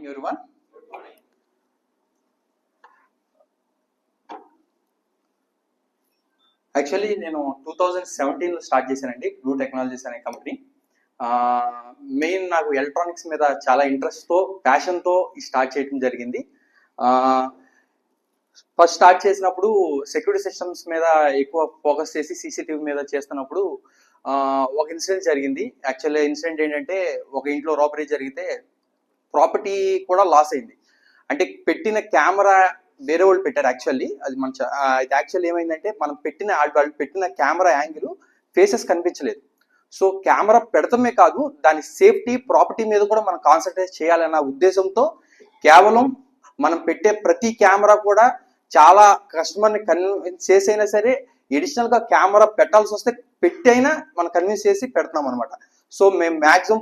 morning, everyone. Actually నేను 2017లో start చేశానండి blue technologies అనే కంపెనీ. మెయిన్ నాకు ఎలక్ట్రానిక్స్ మీద చాలా ఇంట్రెస్ట్తో ప్యాషన్తో స్టార్ట్ చేయడం జరిగింది. ఫస్ట్ స్టార్ట్ చేసినప్పుడు సెక్యూరిటీ సిస్టమ్స్ మీద ఎక్కువ ఫోకస్ చేసి సీసీటీవీ మీద చేస్తున్నప్పుడు ఒక ఇన్సిడెంట్ జరిగింది. యాక్చువల్లీ ఇన్సిడెంట్ ఏంటంటే, ఒక ఇంట్లో రాబరీ జరిగితే ప్రాపర్టీ కూడా లాస్ అయింది. అంటే పెట్టిన కెమెరా వేరే వాళ్ళు పెట్టారు. యాక్చువల్లీ అది ఇది యాక్చువల్లీ ఏమైందంటే, వాళ్ళు పెట్టిన కెమెరా యాంగిల్ ఫేసెస్ కనిపించలేదు. సో కెమెరా పెడతమే కాదు, దాని సేఫ్టీ ప్రాపర్టీ మీద కూడా మనం కాన్సన్ట్రేట్ చేయాలన్న ఉద్దేశంతో కేవలం మనం పెట్టే ప్రతి కెమెరా కూడా చాలా కస్టమర్ని కన్విన్స్ చేసైనా సరే ఎడిషనల్ గా కెమెరా పెట్టాల్సి వస్తే పెట్టి అయినా మనం కన్విన్స్ చేసి పెడుతున్నాం అనమాట. సో మేము మ్యాక్సిమం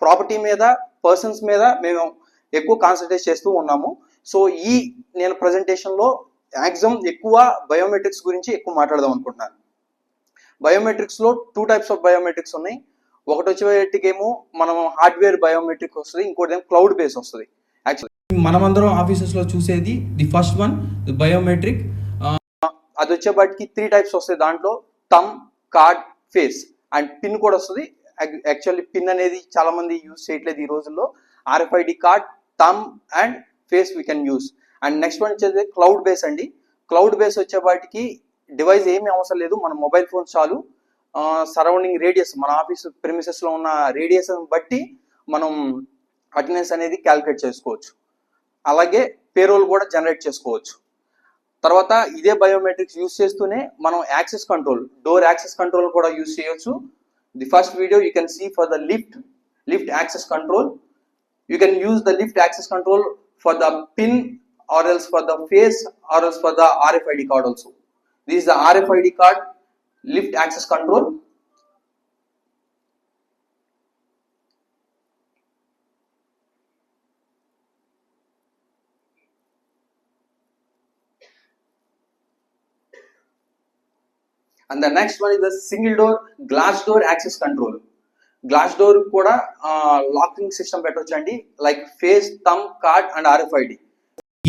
ప్రాపర్టీ మీద, పర్సన్స్ మీద మేము ఎక్కువ కాన్సన్ట్రేట్ చేస్తూ ఉన్నాము. సో నేను ప్రజెంటేషన్ లో మ్యాక్సిమం ఎక్కువ బయోమెట్రిక్స్ గురించి ఎక్కువ మాట్లాడదాం అనుకుంటున్నాను. బయోమెట్రిక్స్ లో 2 టైప్స్ ఆఫ్ బయోమెట్రిక్స్ ఉన్నాయి. ఒకటి వచ్చేటికేమో మనం హార్డ్వేర్ బయోమెట్రిక్ వస్తుంది, ఇంకోటి ఏమో క్లౌడ్ బేస్ వస్తుంది. యాక్చువల్లీ మనమందరం ఆఫీసెస్ లో చూసేది ది ఫస్ట్ వన్ బయోమెట్రిక్. అది వచ్చేపాటికి 3 టైప్స్ వస్తాయి. దాంట్లో thumb, card, face and pin కూడా వస్తుంది. యాక్చువల్లీ పిన్ అనేది చాలా మంది యూజ్ చేయట్లేదు ఈ రోజుల్లో. RFID card, thumb and face we can use. And next one వచ్చేది క్లౌడ్ బేస్ అండి. క్లౌడ్ బేస్ వచ్చేపాటికి డివైస్ ఏమీ అవసరం లేదు, మన మొబైల్ ఫోన్ చాలు. సరౌండింగ్ రేడియస్, మన ఆఫీస్ ప్రిమిసెస్ లో ఉన్న రేడియస్ బట్టి మనం అటెండెన్స్ అనేది క్యాలిక్యులేట్ చేసుకోవచ్చు. అలాగే పేరోల్ కూడా జనరేట్ చేసుకోవచ్చు. తర్వాత ఇదే బయోమెట్రిక్స్ యూజ్ చేస్తూనే మనం access control, door access control కూడా యూజ్ చేయొచ్చు. The first video you can see for the lift access control. You can use the lift access control for the pin or else for the face or else for the RFID card also. This is the RFID card lift access control. And the next one is the single door glass door access control. Glass door కూడా locking system పెట్టవచ్చు అండి, like face, thumb, card and RFID.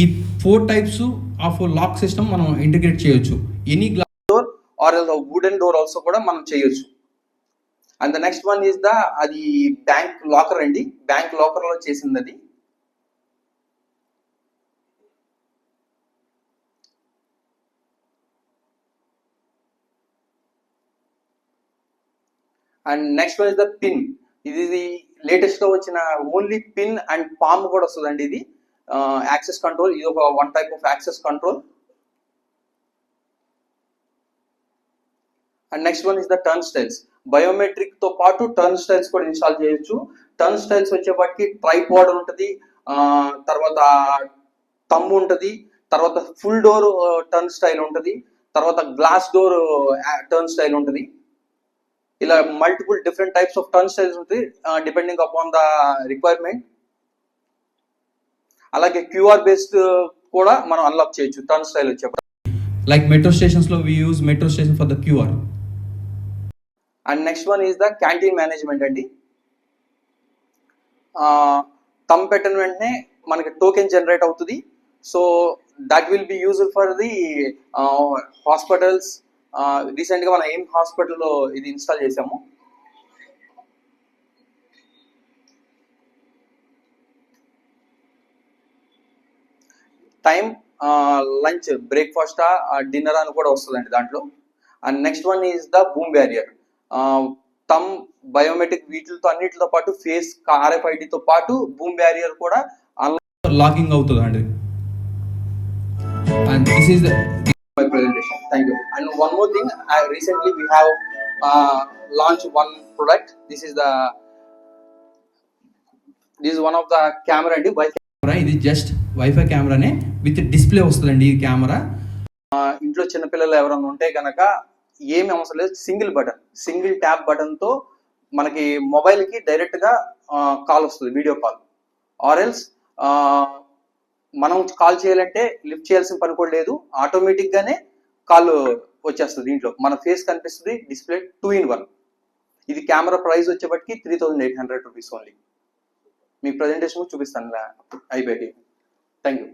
ఈ 4 types of lock system మనం integrate చేయొచ్చు. Any glass door or wooden door also కూడా మనం చేయొచ్చు. And the next one is అది బ్యాంక్ లాకర్ అండి. బ్యాంక్ లాకర్ లో చేసింది అది. And next one is the pin. ఇది లేటెస్ట్ గా వచ్చిన ఓన్లీ పిన్ అండ్ పామ్ కూడా వస్తుందండి. ఇది యాక్సెస్ కంట్రోల్. ఇది ఒక 1 type of access control. And next one is the turn styles. Biometric తో పాటు టర్న్ స్టైల్స్ కూడా ఇన్స్టాల్ చేయొచ్చు. టర్న్ స్టైల్స్ వచ్చేపాటికి ట్రైపాడ్ ఉంటుంది, తర్వాత థంబ్ ఉంటుంది, తర్వాత ఫుల్ డోర్ టర్న్ స్టైల్ ఉంటుంది, తర్వాత గ్లాస్ డోర్ టర్న్ స్టైల్ ఉంటుంది. ఇలా multiple different types of turnstiles ఉంటాయి డిపెండింగ్ అపాన్ ద రిక్వైర్మెంట్. అలాగే QR బేస్డ్ కూడా మనం అన్లాక్ చేయొచ్చు టర్న్ స్టైల్ వచ్చేప్పుడు. లైక్ మెట్రో స్టేషన్స్ లో we use metro station for the QR. And next one is the canteen management అండి. Thumb పెట్టిన వెంటనే మనకి టోకెన్ జనరేట్ అవుతుంది. So that will be used for the hospitals. Recent గా మనం aim హాస్పిటల్లో ఇది ఇన్స్టాల్ చేసాము. టైం, లంచ్, బ్రేక్ఫాస్ట్, డిన్నర్ అని కూడా వస్తుందండి దాంట్లో. And next one is the boom barrier. Thumb, biometric వీటితో అన్నిటితో పాటు ఫేస్, RFID తో పాటు బూమ్ బ్యారియర్ కూడా లాకింగ్ అవుతుంది అండి. And this is the my presentation. Thank you. And one more thing, recently we have launched one product. This is one of the camera and camera. ఇది just wifi కెమెరానే with display వస్తుందండి ఈ camera. ఇంట్లో చిన్నపిల్లలు ఎవరైనా ఉంటే కనుక ఏమి అవసరం లేదు, సింగిల్ ట్యాప్ బటన్ తో మనకి మొబైల్ కి డైరెక్ట్ గా కాల్ వస్తుంది, వీడియో కాల్. ఆర్ ఎల్స్ మనం కాల్ చేయాలంటే లిఫ్ట్ చేయాల్సిన పని కూడా లేదు, ఆటోమేటిక్ గానే కాల్ వచ్చేస్తుంది. దీంట్లో మన ఫేస్ కనిపిస్తుంది, డిస్ప్లే 2 in 1. ఇది కెమెరా ప్రైస్ వచ్చేప్పటికి 3,800 రూపీస్ ఓన్లీ. మీకు ప్రజెంటేషన్ చూపిస్తాను అయిపోయి. Thank you.